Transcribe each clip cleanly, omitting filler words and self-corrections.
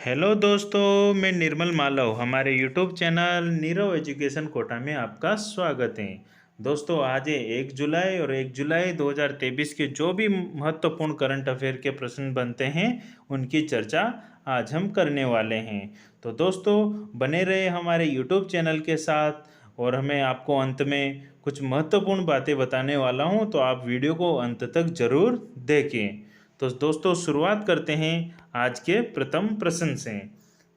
Hello दोस्तों, मैं निर्मल मालव हमारे YouTube channel Neerav education Kota में आपका स्वागत है। दोस्तों, आज है 1 जुलाई और 1 जुलाई 2023 के जो भी महत्वपूर्ण करंट अफेयर के प्रश्न बनते हैं उनकी चर्चा आज हम करने वाले हैं। तो दोस्तों, बने रहे हमारे यूट्यूब चैनल के साथ और हमें आपको अंत में कुछ महत्वपूर्ण बातें बताने वाला हूं, तो आप वीडियो को अंत तक ज़रूर देखें। तो दोस्तों, शुरुआत करते हैं आज के प्रथम प्रश्न से।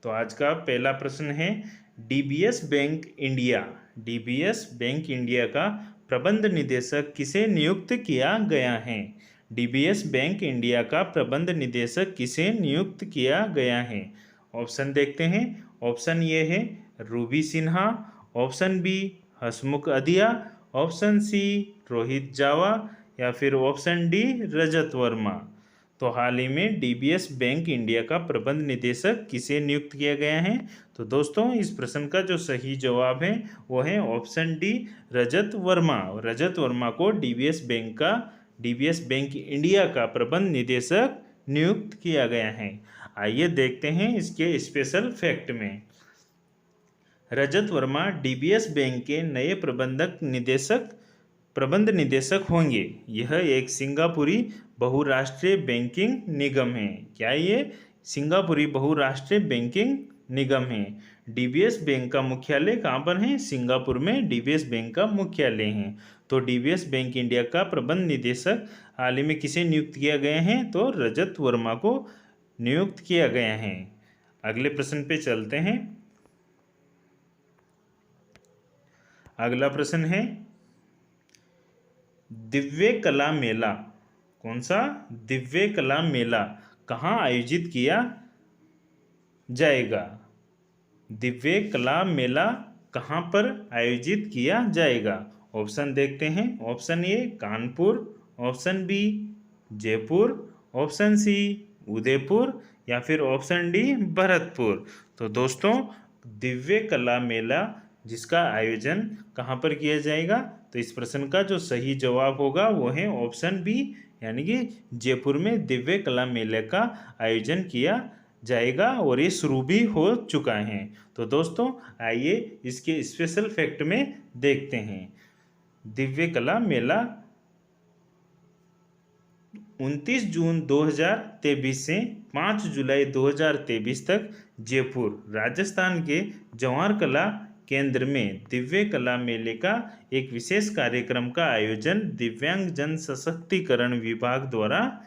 तो आज का पहला प्रश्न है, DBS bank India DBS bank India का प्रबंध निदेशक किसे नियुक्त किया गया है? डीबीएस बैंक इंडिया का प्रबंध निदेशक किसे नियुक्त किया गया है? ऑप्शन देखते हैं। ऑप्शन ए है रूबी सिन्हा, ऑप्शन बी हसमुख अधिया, ऑप्शन सी रोहित जावा या फिर ऑप्शन डी रजत वर्मा। तो हाल ही में डीबीएस बैंक इंडिया का प्रबंध निदेशक किसे नियुक्त किया गया है? तो दोस्तों, इस प्रश्न का जो सही जवाब है वो है ऑप्शन डी रजत वर्मा। रजत वर्मा को डीबीएस बैंक इंडिया का प्रबंध निदेशक नियुक्त किया गया है। आइए देखते हैं इसके स्पेशल फैक्ट में। रजत वर्मा डीबीएस बैंक के नए प्रबंध निदेशक होंगे। यह एक सिंगापुरी बहुराष्ट्रीय बैंकिंग निगम है। क्या ये सिंगापुरी बहुराष्ट्रीय बैंकिंग निगम है? डीबीएस बैंक का मुख्यालय कहाँ पर है? सिंगापुर में डीबीएस बैंक का मुख्यालय है। तो डीबीएस बैंक इंडिया का प्रबंध निदेशक हाल ही में किसे नियुक्त किया गया है? तो रजत वर्मा को नियुक्त किया गया है। अगले प्रश्न पे चलते हैं। अगला प्रश्न है, दिव्य कला मेला, कौन सा दिव्य कला मेला कहाँ आयोजित किया जाएगा? दिव्य कला मेला कहाँ पर आयोजित किया जाएगा? ऑप्शन देखते हैं। Option A Kanpur, option B Jaipur, option C Udaipur या फिर ऑप्शन डी भरतपुर। तो दोस्तों, दिव्य कला मेला जिसका आयोजन कहाँ पर किया जाएगा? तो इस प्रश्न का जो सही जवाब होगा वो है ऑप्शन बी, यानी कि जयपुर में दिव्य कला मेले का आयोजन किया जाएगा और ये शुरू भी हो चुका है। तो दोस्तों, आइए इसके स्पेशल फैक्ट में देखते हैं। दिव्य कला मेला 29 जून 2023 से 5 जुलाई 2023 तक जयपुर राजस्थान के जवाहर कला केंद्र में दिव्य कला मेले का एक विशेष कार्यक्रम का आयोजन दिव्यांग जन सशक्तिकरण विभाग द्वारा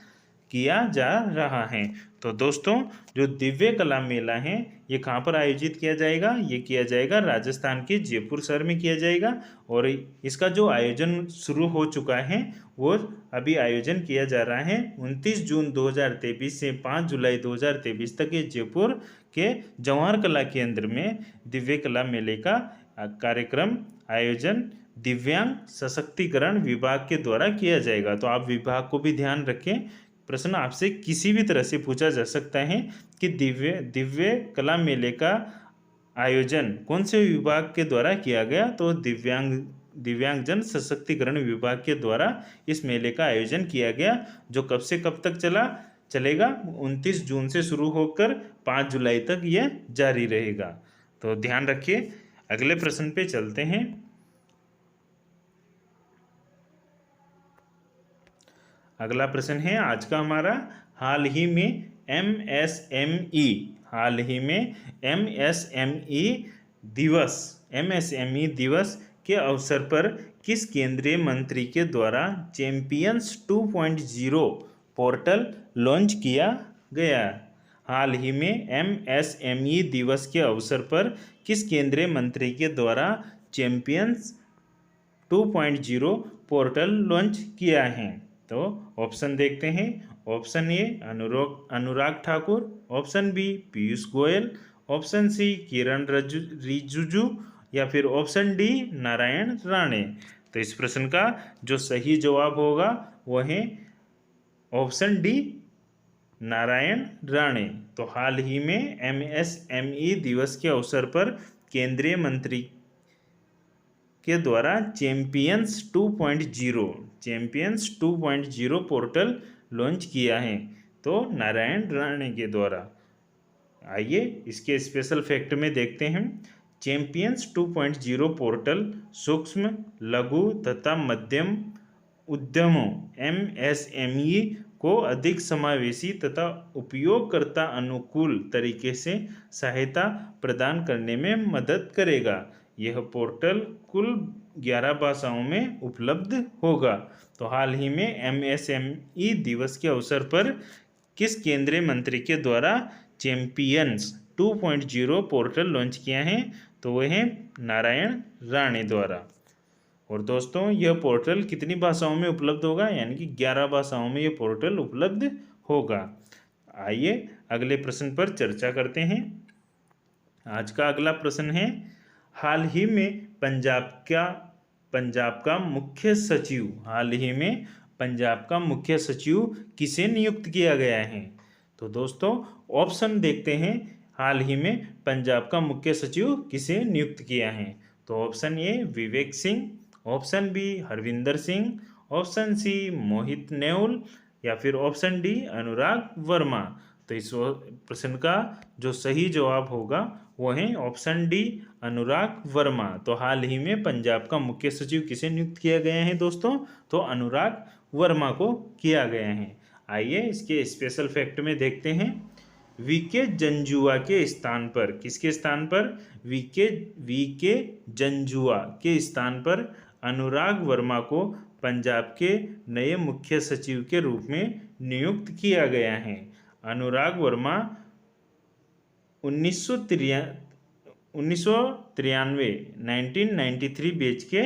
किया जा रहा है। तो दोस्तों, जो दिव्य कला मेला है ये कहाँ पर आयोजित किया जाएगा? ये किया जाएगा राजस्थान के जयपुर शहर में किया जाएगा और इसका जो आयोजन शुरू हो चुका है वो अभी आयोजन किया जा रहा है 29 जून 2023 से 5 जुलाई 2023 तक ये जयपुर के जवाहर कला केंद्र में दिव्य कला मेले का कार्यक्रम आयोजन दिव्यांग सशक्तिकरण विभाग के द्वारा किया जाएगा। तो आप विभाग को भी ध्यान रखें। प्रश्न आपसे किसी भी तरह से पूछा जा सकता है कि दिव्य कला मेले का आयोजन कौन से विभाग के द्वारा किया गया? तो दिव्यांगजन सशक्तिकरण विभाग के द्वारा इस मेले का आयोजन किया गया, जो कब से कब तक चलेगा 29 जून से शुरू होकर 5 जुलाई तक यह जारी रहेगा। तो ध्यान रखिए। अगले प्रश्न पे चलते हैं। अगला प्रश्न है आज का हमारा, हाल ही में एमएसएमई दिवस के अवसर पर किस केंद्रीय मंत्री के द्वारा चैंपियंस 2.0 पोर्टल लॉन्च किया गया? हाल ही में एमएसएमई दिवस के अवसर पर किस केंद्रीय मंत्री के द्वारा चैंपियंस 2.0 पोर्टल लॉन्च किया है? तो ऑप्शन देखते हैं। Option A Anurag Thakur, option B Piyush Goyal, option C Kiran Rijiju या फिर ऑप्शन डी नारायण राणे। तो इस प्रश्न का जो सही जवाब होगा वो है ऑप्शन डी नारायण राणे। तो हाल ही में एमएसएमई दिवस के अवसर पर केंद्रीय मंत्री के द्वारा चैंपियंस 2.0 पोर्टल लॉन्च किया है, तो नारायण राणे के द्वारा। आइए इसके स्पेशल फैक्ट में देखते हैं। चैंपियंस 2.0 पोर्टल सूक्ष्म, लघु तथा मध्यम उद्यमों MSME को अधिक समावेशी तथा उपयोगकर्ता अनुकूल तरीके से सहायता प्रदान करने में मदद करेगा। यह पोर्टल कुल 11 भाषाओं में उपलब्ध होगा। तो हाल ही में MSME दिवस के अवसर पर किस केंद्रीय मंत्री के द्वारा चैंपियंस 2.0 पोर्टल लॉन्च किया है? तो वह है नारायण राणे द्वारा। और दोस्तों यह पोर्टल कितनी भाषाओं में उपलब्ध होगा? यानी कि 11 भाषाओं में यह पोर्टल उपलब्ध होगा। आइए अगले प्रश्न पर चर्चा करते हैं। आज का अगला प्रश्न है, हाल ही में पंजाब का मुख्य सचिव किसे नियुक्त किया गया है? तो दोस्तों ऑप्शन देखते हैं, हाल ही में पंजाब का मुख्य सचिव किसे नियुक्त किया है? तो option A Vivek Singh, option B Harvinder Singh, option C Mohit Neul या फिर ऑप्शन डी अनुराग वर्मा। तो इस प्रश्न का जो सही जवाब होगा वो है ऑप्शन डी अनुराग वर्मा। तो हाल ही में पंजाब का मुख्य सचिव किसे नियुक्त किया गया है दोस्तों? तो अनुराग वर्मा को किया गया है। आइए इसके स्पेशल फैक्ट में देखते हैं। वीके जंजुआ के स्थान पर, किसके स्थान पर? वीके जंजुआ के स्थान पर अनुराग वर्मा को पंजाब के नए मुख्य सचिव के रूप में नियुक्त किया गया है। अनुराग वर्मा 1993 बैच के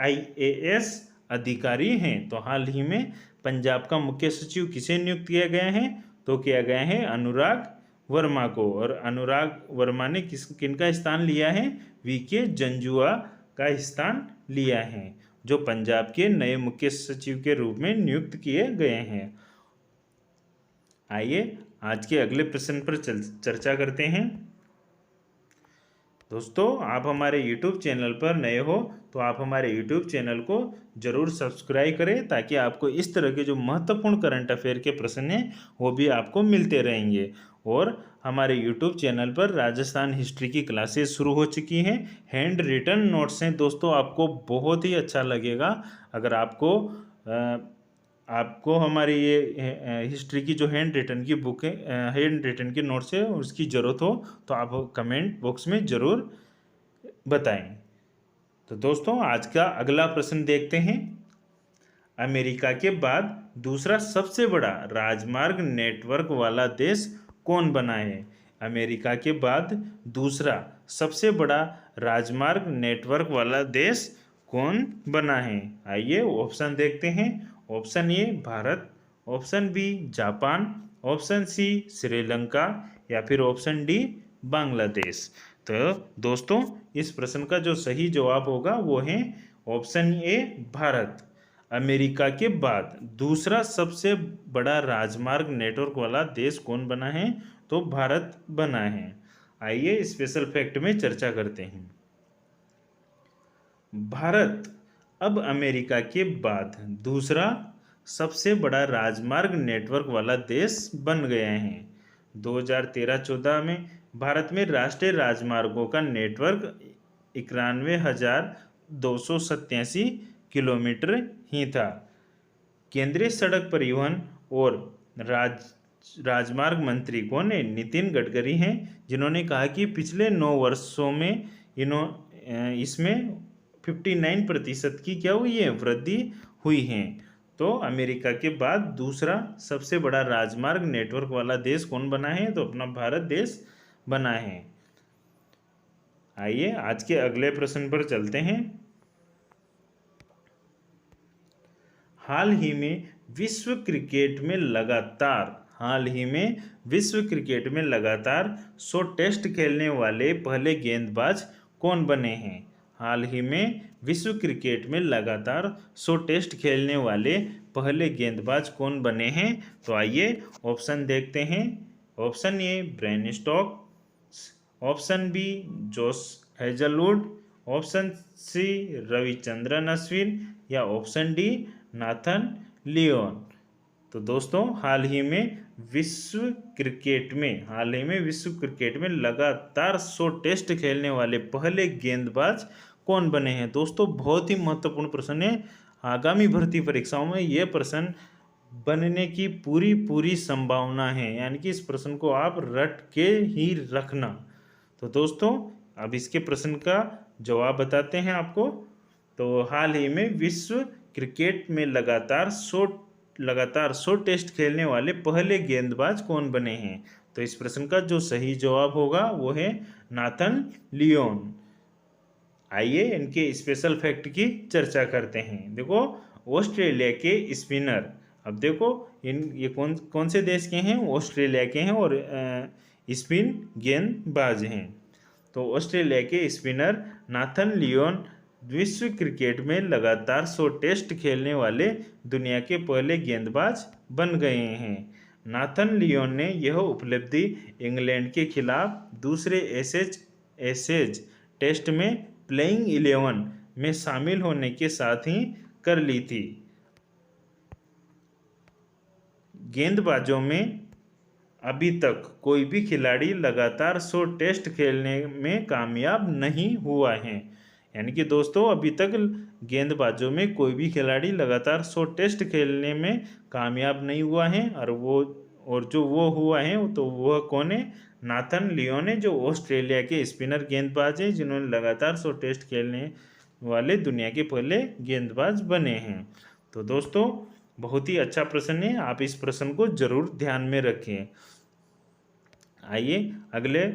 IAS अधिकारी हैं। तो हाल ही में पंजाब का मुख्य सचिव किसे नियुक्त किया गया है? तो किया गया है अनुराग वर्मा को। और अनुराग वर्मा ने किनका स्थान लिया है? वीके जंजुआ का स्थान लिया है, जो पंजाब के नए मुख्य सचिव के रूप में नियुक्त किए गए हैं। आइए आज के अगले प्रश्न पर चर्चा करते हैं। दोस्तों आप हमारे YouTube चैनल पर नए हो तो आप हमारे YouTube चैनल को ज़रूर सब्सक्राइब करें, ताकि आपको इस तरह के जो महत्वपूर्ण करंट अफेयर के प्रश्न हैं वो भी आपको मिलते रहेंगे। और हमारे YouTube चैनल पर राजस्थान हिस्ट्री की क्लासेस शुरू हो चुकी हैं। हैंड रिटन नोट्स हैं दोस्तों, आपको बहुत ही अच्छा लगेगा। अगर आपको हमारी ये हिस्ट्री की जो हैंड रिटन की बुक है, हैंड रिटन की नोट्स है, उसकी ज़रूरत हो तो आप कमेंट बॉक्स में ज़रूर बताएं। तो दोस्तों आज का अगला प्रश्न देखते हैं। अमेरिका के बाद दूसरा सबसे बड़ा राजमार्ग नेटवर्क वाला देश कौन बना है? अमेरिका के बाद दूसरा सबसे बड़ा राजमार्ग नेटवर्क वाला देश कौन बना है? आइए ऑप्शन देखते हैं। Option A Bharat, option B Japan, option C Sri Lanka या फिर ऑप्शन डी बांग्लादेश। तो दोस्तों इस प्रश्न का जो सही जवाब होगा वो है ऑप्शन ए भारत। अमेरिका के बाद दूसरा सबसे बड़ा राजमार्ग नेटवर्क वाला देश कौन बना है? तो भारत बना है। आइए स्पेशल फैक्ट में चर्चा करते हैं। भारत अब अमेरिका के बाद दूसरा सबसे बड़ा राजमार्ग नेटवर्क वाला देश बन गया है। 2013-14 में भारत में राष्ट्रीय राजमार्गों का नेटवर्क 91,287 किलोमीटर ही था। केंद्रीय सड़क परिवहन और राजमार्ग मंत्री कौन है? नितिन गडकरी हैं, जिन्होंने कहा कि पिछले 9 वर्षों में इसमें 59% की क्या हुई है? वृद्धि हुई है। तो अमेरिका के बाद दूसरा सबसे बड़ा राजमार्ग नेटवर्क वाला देश कौन बना है? तो अपना भारत देश बना है। आइए आज के अगले प्रश्न पर चलते हैं। हाल ही में विश्व क्रिकेट में लगातार 100 टेस्ट खेलने वाले पहले गेंदबाज कौन बने हैं? हाल ही में विश्व क्रिकेट में लगातार 100 टेस्ट खेलने वाले पहले गेंदबाज कौन बने हैं? तो आइए ऑप्शन देखते हैं। Option A Ben Stokes, option B Josh Hazlewood, option C Ravichandran Ashwin या ऑप्शन डी नाथन लियोन। तो दोस्तों हाल ही में विश्व क्रिकेट में हाल ही में विश्व क्रिकेट में लगातार 100 टेस्ट खेलने वाले पहले गेंदबाज कौन बने हैं? दोस्तों बहुत ही महत्वपूर्ण प्रश्न है। आगामी भर्ती परीक्षाओं में यह प्रश्न बनने की पूरी पूरी संभावना है, यानी कि इस प्रश्न को आप रट के ही रखना। तो दोस्तों अब इसके प्रश्न का जवाब बताते हैं आपको। तो हाल ही में विश्व क्रिकेट में लगातार 100 टेस्ट खेलने वाले पहले गेंदबाज कौन बने हैं? तो इस प्रश्न का जो सही जवाब होगा वो है नाथन लियोन। आइए इनके स्पेशल फैक्ट की चर्चा करते हैं। देखो ऑस्ट्रेलिया के स्पिनर, अब देखो ये कौन कौन से देश के हैं? ऑस्ट्रेलिया के हैं और स्पिन गेंदबाज हैं। तो ऑस्ट्रेलिया के स्पिनर नाथन लियोन विश्व क्रिकेट में लगातार 100 टेस्ट खेलने वाले दुनिया के पहले गेंदबाज बन गए हैं। नाथन लियोन ने यह उपलब्धि इंग्लैंड के खिलाफ दूसरे एशेज टेस्ट में प्लेइंग 11 में शामिल होने के साथ ही कर ली थी। गेंदबाजों में अभी तक कोई भी खिलाड़ी लगातार 100 टेस्ट खेलने में कामयाब नहीं हुआ है, यानी कि दोस्तों अभी तक गेंदबाजों में कोई भी खिलाड़ी लगातार 100 टेस्ट खेलने में कामयाब नहीं हुआ है। और जो वो हुआ है तो वह कौन है? नाथन लियोन है, जो ऑस्ट्रेलिया के स्पिनर गेंदबाज हैं जिन्होंने लगातार 100 टेस्ट खेलने वाले दुनिया के पहले गेंदबाज बने हैं। तो दोस्तों बहुत ही अच्छा प्रश्न है, आप इस प्रश्न को जरूर ध्यान में रखें। आइए अगले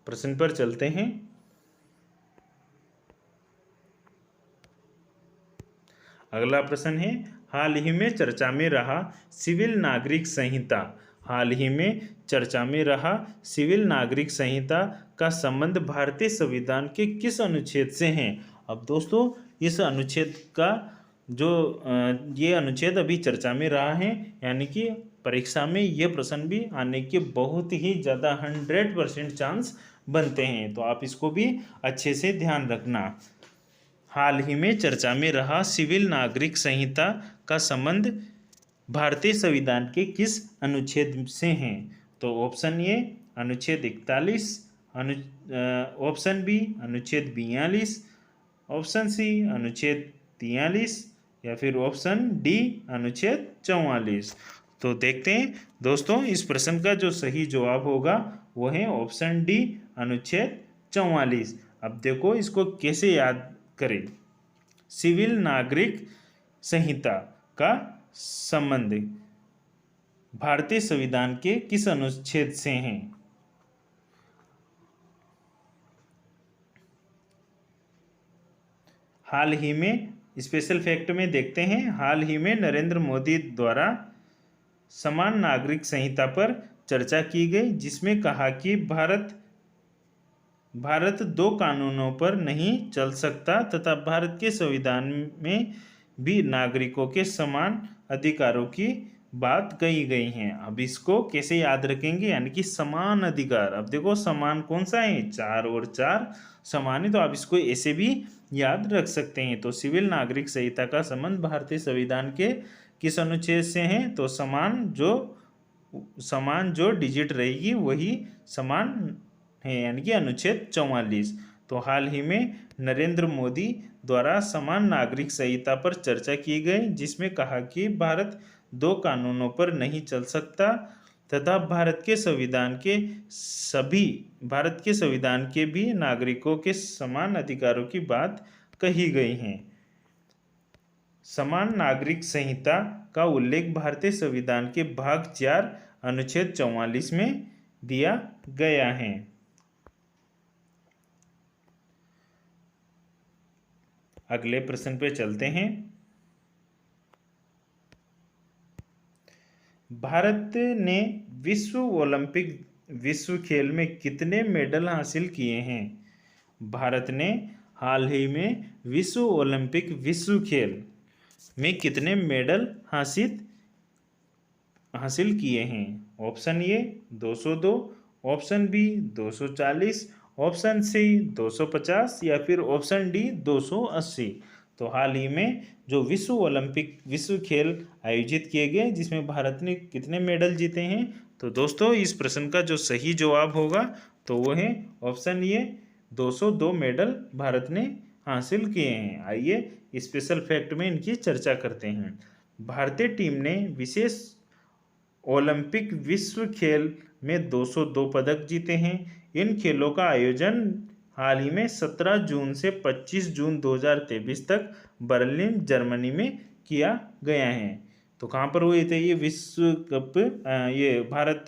प्रश्न पर चलते हैं। अगला प्रश्न है हाल ही में चर्चा में रहा सिविल नागरिक संहिता। हाल ही में चर्चा में रहा सिविल नागरिक संहिता का संबंध भारतीय संविधान के किस अनुच्छेद से है? अब दोस्तों इस अनुच्छेद का जो ये अनुच्छेद अभी चर्चा में रहा है, यानी कि परीक्षा में ये प्रश्न भी आने के बहुत ही ज़्यादा 100% चांस बनते हैं, तो आप इसको भी अच्छे से ध्यान रखना। हाल ही में चर्चा में रहा सिविल नागरिक संहिता का संबंध भारतीय संविधान के किस अनुच्छेद से हैं? तो ऑप्शन ए अनुच्छेद 41, ऑप्शन बी अनुच्छेद 42, ऑप्शन सी अनुच्छेद 43 या फिर ऑप्शन डी अनुच्छेद 44। तो देखते हैं दोस्तों इस प्रश्न का जो सही जवाब होगा वो है ऑप्शन डी अनुच्छेद 44। अब देखो इसको कैसे याद करें। सिविल नागरिक संहिता का संबंध भारतीय संविधान के किस अनुच्छेद से हैं? हाल ही में स्पेशल फैक्ट में देखते हैं। हाल ही में नरेंद्र मोदी द्वारा समान नागरिक संहिता पर चर्चा की गई, जिसमें कहा कि भारत दो कानूनों पर नहीं चल सकता तथा भारत के संविधान में भी नागरिकों के समान अधिकारों की बात कही गई है। अब इसको कैसे याद रखेंगे? यानी कि समान अधिकार, अब देखो समान कौन सा है? 4 और 4 समान है, तो आप इसको ऐसे भी याद रख सकते हैं। तो सिविल नागरिक संहिता का संबंध भारतीय संविधान के किस अनुच्छेद से है? तो समान जो डिजिट रहेगी वही समान है, यानी कि अनुच्छेद 44। तो हाल ही में नरेंद्र मोदी द्वारा समान नागरिक संहिता पर चर्चा की गई, जिसमें कहा कि भारत दो कानूनों पर नहीं चल सकता तथा भारत के संविधान के भी नागरिकों के समान अधिकारों की बात कही गई है। समान नागरिक संहिता का उल्लेख भारतीय संविधान के भाग 4 अनुच्छेद 44 में दिया गया है। अगले प्रश्न पे चलते हैं। भारत ने विश्व खेल में कितने मेडल हासिल किए हैं? भारत ने हाल ही में विश्व खेल में कितने मेडल हासिल किए हैं? Option A 202, option B 240, option C 250 या फिर ऑप्शन डी 280। तो हाल ही में जो विश्व खेल आयोजित किए गए जिसमें भारत ने कितने मेडल जीते हैं? तो दोस्तों इस प्रश्न का जो सही जवाब होगा तो वो है ऑप्शन ए, 202 मेडल भारत ने हासिल किए हैं। आइए स्पेशल फैक्ट में इनकी चर्चा करते हैं। भारतीय टीम ने विशेष ओलंपिक विश्व खेल में 202 पदक जीते हैं। इन खेलों का आयोजन हाल ही में 17 जून से 25 जून 2023 तक बर्लिन जर्मनी में किया गया है। तो कहाँ पर हुए थे ये विश्व कप? ये भारत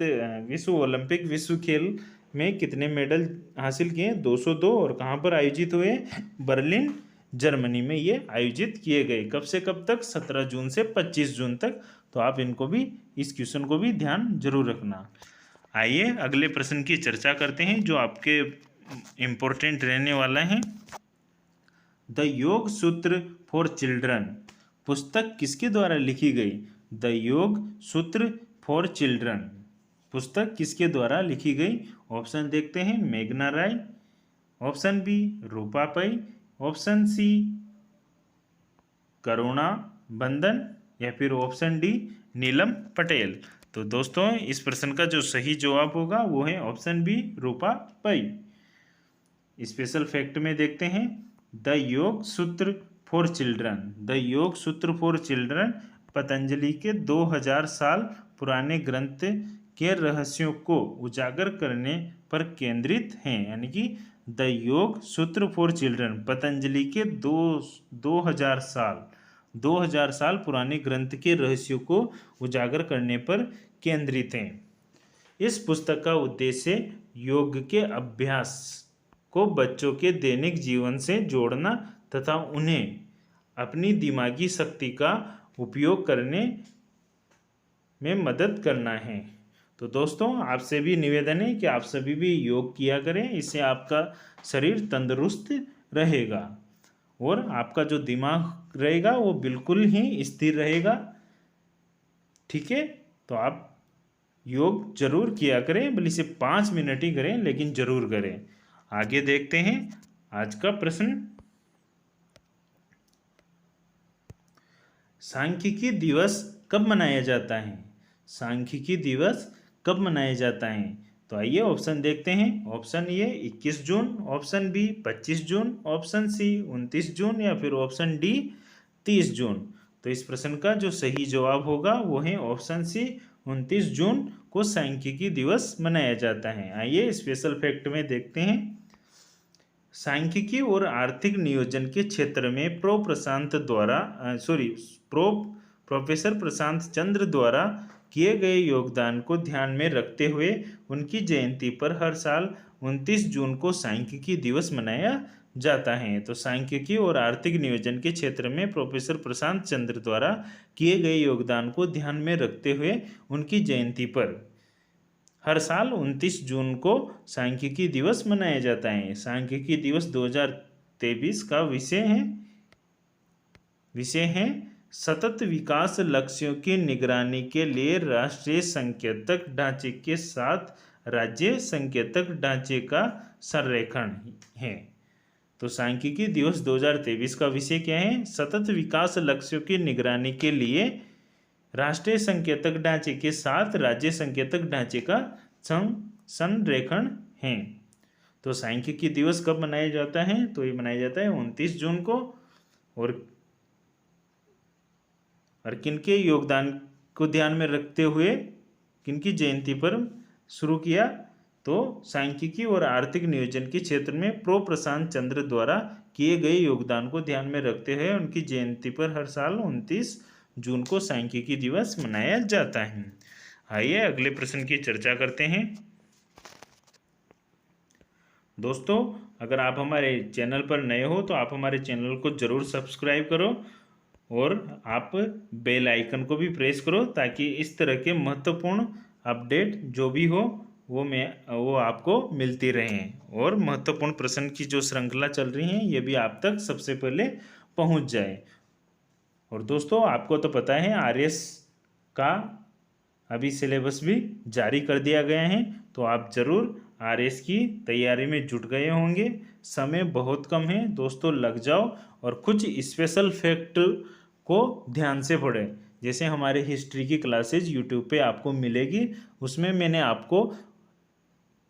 विश्व ओलंपिक विश्व खेल में कितने मेडल हासिल किए? 202। और कहाँ पर आयोजित हुए? बर्लिन जर्मनी में ये आयोजित किए गए। कब से कब तक? 17 जून से 25 जून तक। तो आप इनको भी, इस क्वेश्चन को भी ध्यान जरूर रखना। आइए अगले प्रश्न की चर्चा करते हैं जो आपके इम्पोर्टेंट रहने वाला है। द योग सूत्र फॉर चिल्ड्रन पुस्तक किसके द्वारा लिखी गई? द योग सूत्र फॉर चिल्ड्रन पुस्तक किसके द्वारा लिखी गई? ऑप्शन देखते हैं, मेघना राय, ऑप्शन बी रूपा पै, ऑप्शन सी करुणा बंदन, या फिर ऑप्शन डी नीलम पटेल। तो दोस्तों इस प्रश्न का जो सही जवाब होगा वो है ऑप्शन बी रूपा पै। स्पेशल फैक्ट में देखते हैं, द योग सूत्र फॉर चिल्ड्रन, द योग सूत्र फॉर चिल्ड्रन पतंजलि के 2000 साल पुराने ग्रंथ के रहस्यों को उजागर करने पर केंद्रित हैं। यानी कि द योग सूत्र फॉर चिल्ड्रन पतंजलि के 2000 साल पुराने ग्रंथ के रहस्यों को उजागर करने पर केंद्रित हैं। इस पुस्तक का उद्देश्य योग के अभ्यास को बच्चों के दैनिक जीवन से जोड़ना तथा उन्हें अपनी दिमागी शक्ति का उपयोग करने में मदद करना है। तो दोस्तों आपसे भी निवेदन है कि आप सभी भी योग किया करें, इससे आपका शरीर तंदुरुस्त रहेगा और आपका जो दिमाग रहेगा वो बिल्कुल ही स्थिर रहेगा। ठीक है, तो आप योग जरूर किया करें, भले से 5 मिनट ही करें लेकिन जरूर करें। आगे देखते हैं आज का प्रश्न। सांख्यिकी दिवस कब मनाया जाता है? सांख्यिकी दिवस कब मनाया जाता है? तो आइए ऑप्शन देखते हैं। ऑप्शन ए 21 जून, ऑप्शन बी 25 जून, ऑप्शन सी 29 जून, या फिर ऑप्शन डी 30 जून। तो इस प्रश्न का जो सही जवाब होगा वो है ऑप्शन सी, 29 जून को सांख्यिकी दिवस मनाया जाता है। आइए स्पेशल फैक्ट में देखते हैं। सांख्यिकी और आर्थिक नियोजन के क्षेत्र में प्रोफेसर प्रशांत चंद्र द्वारा किए गए योगदान को ध्यान में रखते हुए उनकी जयंती पर हर साल 29 जून को सांख्यिकी दिवस मनाया जाता है। तो सांख्यिकी और आर्थिक नियोजन के क्षेत्र में प्रोफेसर प्रशांत चंद्र द्वारा किए गए योगदान को ध्यान में रखते हुए उनकी जयंती पर हर साल 29 जून को सांख्यिकी दिवस मनाया जाता है। सांख्यिकी दिवस 2023 का विषय है सतत विकास लक्ष्यों की निगरानी के लिए राष्ट्रीय संकेतक ढांचे के साथ राज्य संकेतक ढांचे का संरेखण है। तो सांख्यिकी दिवस 2023 का विषय क्या है? सतत विकास लक्ष्यों की निगरानी के लिए राष्ट्रीय संकेतक ढांचे के साथ राज्य संकेतक ढांचे का संरेखण है। तो सांख्यिकी दिवस कब मनाया जाता है? तो ये मनाया जाता है 29 जून को। और किनके योगदान को ध्यान में रखते हुए किनकी जयंती पर शुरू किया? तो सांख्यिकी और आर्थिक नियोजन के क्षेत्र में प्रो प्रशांत चंद्र द्वारा किए गए योगदान को ध्यान में रखते हुए उनकी जयंती पर हर साल 29 जून को सांख्यिकी दिवस मनाया जाता है। आइए अगले प्रश्न की चर्चा करते हैं। दोस्तों अगर आप हमारे चैनल पर नए हो तो आप हमारे चैनल को ज़रूर सब्सक्राइब करो और आप बेल आइकन को भी प्रेस करो ताकि इस तरह के महत्वपूर्ण अपडेट जो भी हो वो आपको मिलती रहें और महत्वपूर्ण प्रश्न की जो श्रृंखला चल रही है ये भी आप तक सबसे पहले पहुंच जाए। और दोस्तों आपको तो पता है आरएस का अभी सिलेबस भी जारी कर दिया गया है, तो आप ज़रूर आरएस की तैयारी में जुट गए होंगे। समय बहुत कम है दोस्तों, लग जाओ और कुछ स्पेशल फैक्ट को ध्यान से पढ़ें। जैसे हमारे हिस्ट्री की क्लासेज यूट्यूब पे आपको मिलेगी, उसमें मैंने आपको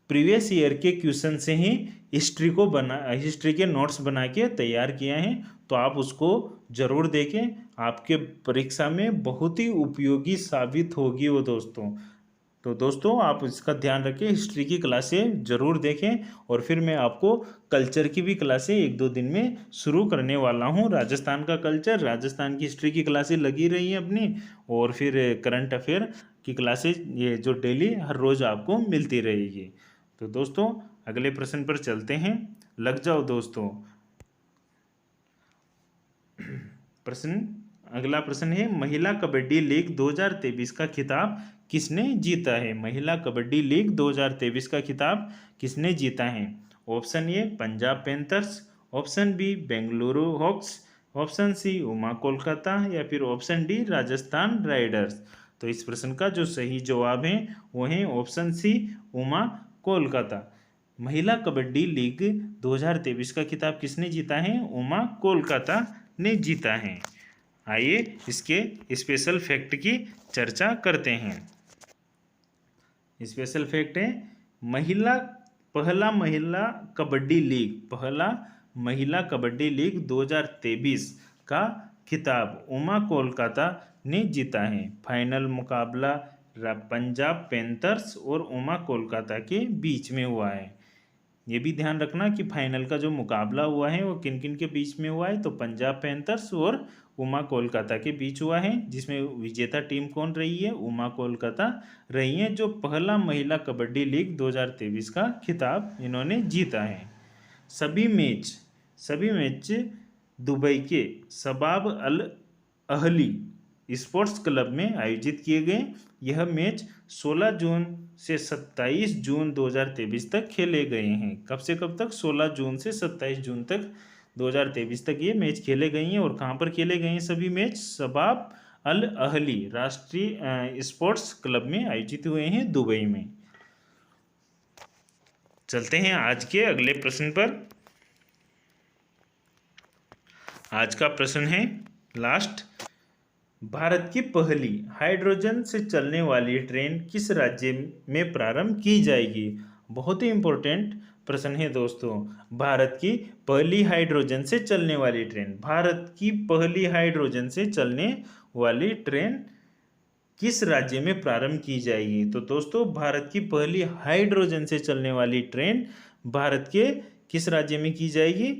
प्रीवियस ईयर के क्वेश्चन से ही हिस्ट्री के नोट्स बना के तैयार किया है, तो आप उसको ज़रूर देखें। आपके परीक्षा में बहुत ही उपयोगी साबित होगी वो दोस्तों। तो दोस्तों आप इसका ध्यान रखें, हिस्ट्री की क्लासें ज़रूर देखें। और फिर मैं आपको कल्चर की भी क्लासें 1-2 दिन में शुरू करने वाला हूं। राजस्थान का कल्चर, राजस्थान की हिस्ट्री की क्लासें लगी रही हैं अपनी, और फिर करंट अफेयर की क्लासें ये जो डेली हर रोज़ आपको मिलती रहेगी। तो दोस्तों अगले प्रश्न पर चलते हैं, लग जाओ दोस्तों। अगला प्रश्न है, महिला कबड्डी लीग 2023 का खिताब किसने जीता है? महिला कबड्डी लीग 2023 का खिताब किसने जीता है? Option A Punjab Panthers, option B Bengaluru Hawks, option C Uma Kolkata, या फिर ऑप्शन डी राजस्थान राइडर्स। तो इस प्रश्न का जो सही जवाब है वो है ऑप्शन सी उमा कोलकाता। महिला कबड्डी लीग 2023 का खिताब किसने जीता है? उमा कोलकाता ने जीता है। आइए इसके स्पेशल फैक्ट की चर्चा करते हैं। स्पेशल फैक्ट है, पहला महिला कबड्डी लीग 2023 का खिताब उमा कोलकाता ने जीता है। फाइनल मुकाबला पंजाब पैंथर्स और उमा कोलकाता के बीच में हुआ है। ये भी ध्यान रखना कि फाइनल का जो मुकाबला हुआ है वो किन किन के बीच में हुआ है, तो पंजाब पैंथर्स और उमा कोलकाता के बीच हुआ है, जिसमें विजेता टीम कौन रही है? उमा कोलकाता रही है, जो पहला महिला कबड्डी लीग 2023 का खिताब इन्होंने जीता है। सभी मैच दुबई के शबाब अल अहली स्पोर्ट्स क्लब में आयोजित किए गए। यह मैच 16 जून से 27 जून 2023 तक खेले गए हैं। कब से कब तक? 16 जून से 27 जून तक 2023 तक ये मैच खेले गए हैं। और कहाँ पर खेले गए हैं सभी मैच? शबाब अल अहली राष्ट्रीय स्पोर्ट्स क्लब में आयोजित हुए हैं दुबई में। चलते हैं आज के अगले प्रश्न पर। आज का प्रश्न है लास्ट, भारत की पहली हाइड्रोजन से चलने वाली ट्रेन किस राज्य में प्रारंभ की जाएगी? बहुत ही इंपॉर्टेंट प्रश्न है दोस्तों। भारत की पहली हाइड्रोजन से चलने वाली ट्रेन, भारत की पहली हाइड्रोजन से चलने वाली ट्रेन किस राज्य में प्रारंभ की जाएगी? तो दोस्तों भारत की पहली हाइड्रोजन से चलने वाली ट्रेन भारत के किस राज्य में की जाएगी,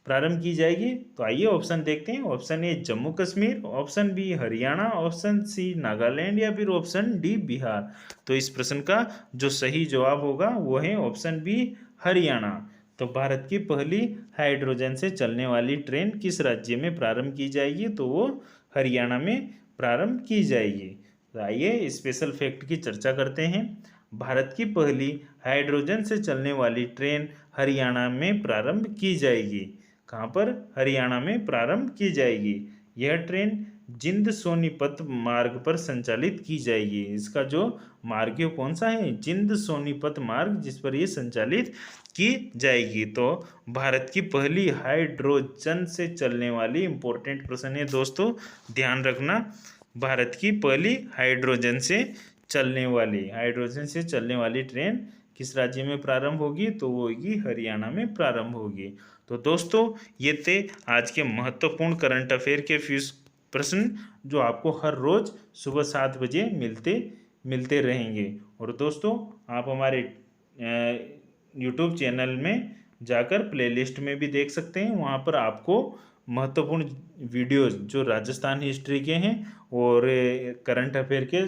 प्रारंभ की जाएगी? तो आइए ऑप्शन देखते हैं। Option A Jammu Kashmir, option B Haryana, option C Nagaland, या फिर ऑप्शन डी बिहार। तो इस प्रश्न का जो सही जवाब होगा वो है ऑप्शन बी हरियाणा। तो भारत की पहली हाइड्रोजन से चलने वाली ट्रेन किस राज्य में प्रारंभ की जाएगी? तो वो हरियाणा में प्रारंभ की जाएगी। तो आइए स्पेशल फैक्ट की चर्चा करते हैं। भारत की पहली हाइड्रोजन से चलने वाली ट्रेन हरियाणा में प्रारंभ की जाएगी। कहाँ पर? हरियाणा में प्रारंभ की जाएगी। यह ट्रेन जिंद सोनीपत मार्ग पर संचालित की जाएगी। इसका जो मार्ग है कौन सा है? जिंद सोनीपत मार्ग, जिस पर ये संचालित की जाएगी। तो भारत की पहली हाइड्रोजन से चलने वाली, इंपॉर्टेंट प्रश्न है दोस्तों, ध्यान रखना। भारत की पहली हाइड्रोजन से चलने वाली ट्रेन किस राज्य में प्रारंभ होगी? तो वो होगी हरियाणा में प्रारंभ होगी। तो दोस्तों ये थे आज के महत्वपूर्ण करंट अफेयर के प्रश्न, जो आपको हर रोज सुबह 7 बजे मिलते रहेंगे। और दोस्तों आप हमारे यूट्यूब चैनल में जाकर प्लेलिस्ट में भी देख सकते हैं। वहाँ पर आपको महत्वपूर्ण वीडियोस जो राजस्थान हिस्ट्री के हैं और करंट अफेयर के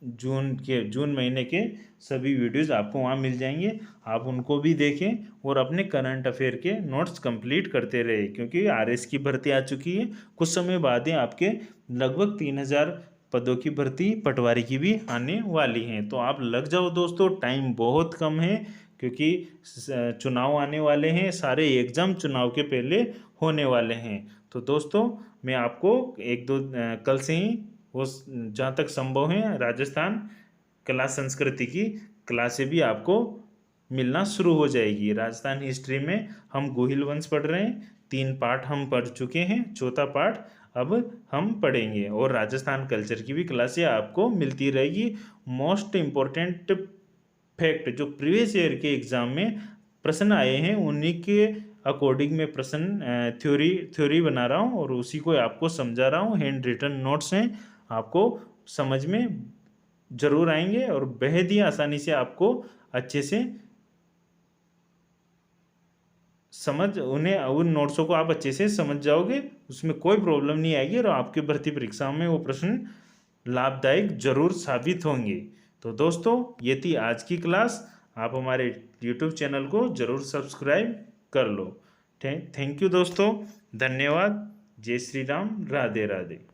जून महीने के सभी वीडियोस आपको वहाँ मिल जाएंगे। आप उनको भी देखें और अपने करंट अफेयर के नोट्स कंप्लीट करते रहे, क्योंकि आरएस की भर्ती आ चुकी है। कुछ समय बाद ही आपके लगभग 3000 पदों की भर्ती पटवारी की भी आने वाली है। तो आप लग जाओ दोस्तों, टाइम बहुत कम है, क्योंकि चुनाव आने वाले हैं। सारे एग्जाम चुनाव के पहले होने वाले हैं। तो दोस्तों मैं आपको 1-2 कल से ही वो जहाँ तक संभव है राजस्थान कला संस्कृति की क्लासें भी आपको मिलना शुरू हो जाएगी। राजस्थान हिस्ट्री में हम गोहिल वंश पढ़ रहे हैं, 3 पार्ट हम पढ़ चुके हैं, चौथा पार्ट अब हम पढ़ेंगे। और राजस्थान कल्चर की भी क्लासें आपको मिलती रहेगी। मोस्ट इम्पोर्टेंट फैक्ट जो प्रीवियस ईयर के एग्ज़ाम में प्रश्न आए हैं उन्हीं के अकॉर्डिंग मैं प्रश्न थ्योरी बना रहा हूँ और उसी को आपको समझा रहा हूँ। हैंड रिटन नोट्स हैं, आपको समझ में ज़रूर आएंगे और बेहद ही आसानी से आपको अच्छे से उन नोट्सों को आप अच्छे से समझ जाओगे, उसमें कोई प्रॉब्लम नहीं आएगी और आपकी भर्ती परीक्षाओं में वो प्रश्न लाभदायक जरूर साबित होंगे। तो दोस्तों ये थी आज की क्लास। आप हमारे YouTube चैनल को जरूर सब्सक्राइब कर लो। थैंक यू दोस्तों, धन्यवाद। जय श्री राम, राधे राधे।